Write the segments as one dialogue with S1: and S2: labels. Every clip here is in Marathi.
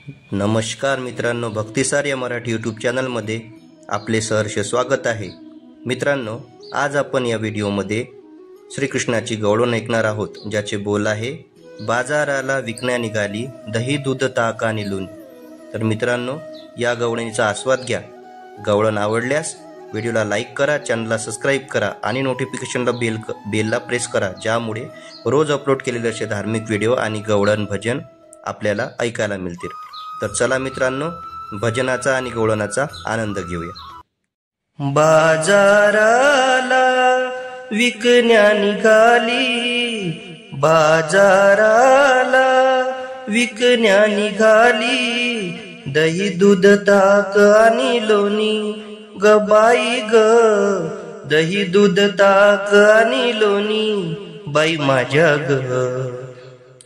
S1: नमस्कार मित्रांनो, भक्तिसार या मराठी यूट्यूब चॅनलमध्ये आपले सहर्ष स्वागत आहे। मित्रांनो, आज आपण या व्हिडिओमध्ये श्रीकृष्णाची गवळण ऐकणार आहोत, ज्याचे बोल आहे, बाजाराला विकण्या निघाली दही दूध ताक आणि लोणी। तर मित्रांनो, या गवळणीचा आस्वाद घ्या। गवळण आवडल्यास व्हिडिओला लाईक करा, चॅनलला सबस्क्राईब करा आणि नोटिफिकेशनला बेलला प्रेस करा, ज्यामुळे रोज अपलोड केलेले असे धार्मिक व्हिडिओ आणि गवळण भजन आपल्याला ऐकायला मिळतील। तर चला मित्रांनो, भजनाचा आणि गवळणाचा आनंद घेऊया। बाजाराला विकण्या निघाली, बाजाराला विकण्या निघाली, दही दूध ताक आणि लोणी ग बाई ग, दही दूध ताक आणि लोणी बाई माझ्या ग।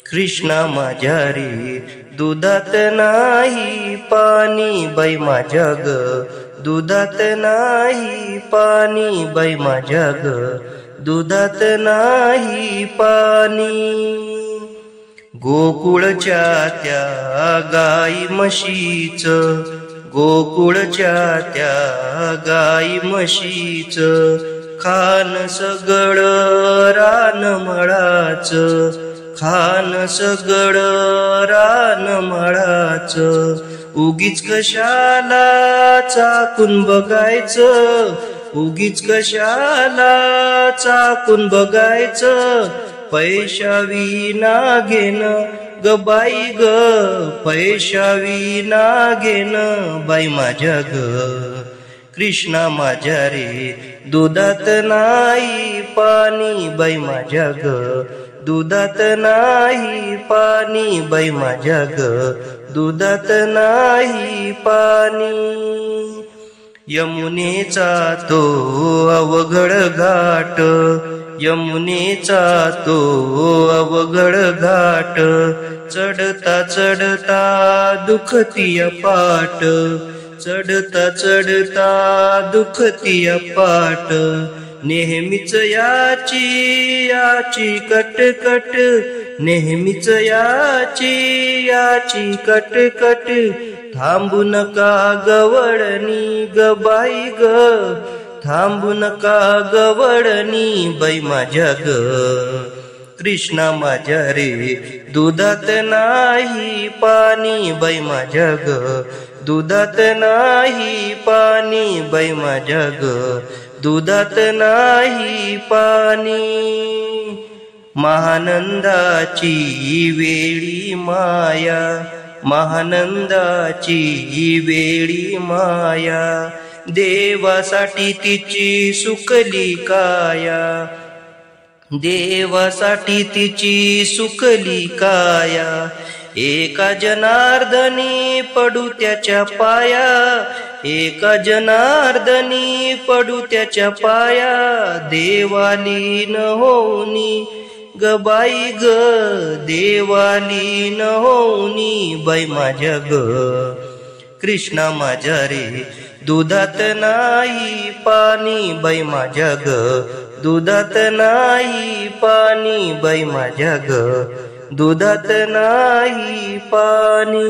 S1: कृष्णा माझ्या रे दुधात नाही पाणी बाई माझ्या ग, दुधात नाही पाणी बाई माझ्या ग, दुधात नाही पाणी। गोकुळच्या त्या गाई म्हशीच, गोकुळच्या त्या गाई म्हशीच, खान सगळं रान मळाच, खान सगळं रान मळाच। उगीच कशाला चाकून बघायचं, उगीच कशाला चाकून बघायचं, पैशा विना घेणं ग बाई ग, पैशा विना घेणं बाई माझ्या ग। कृष्णा माझ्या रे दुधात नाही पाणी बाई माझ्या ग, दुधात नाही पाणी बाई माझ्या ग, दुधात नाही पाणी। यमुनेचा तो अवघड घाट, यमुनेचा तो अवघड घाट, चढता चढता दुखती अपाट, चढता चढता दुखती अपाट। नेहमीच याची याची कटकट, नेहमीच याची कटकट, थांबू नका गवळणी ग बाई ग, थांबू नका गवळणी बाई माझ्या ग। कृष्णा माझ्या रे दुधात नाही पाणी बाई माझ्या ग, दुधात नाही पाणी बाई माझ्या ग, दुधात नाही पाणी। महानंदाची वेळी माया, महानंदाची वेळी माया, देवासाठी तिची सुकली काया, देवासाठी तिची सुकली काया। एका जनार्दनी पडू त्याच्या पाया, एका जनार्दनी पडू त्याच्या पाया, देवाली न होनी ग बाई ग, देवाली न होनी बाई माझ्या ग। कृष्णा माझ्या रे दुधात नाही पाणी बाई माझ्या ग, दुधात नाही पाणी बाई माझ्या ग, दुधात नाही पाणी।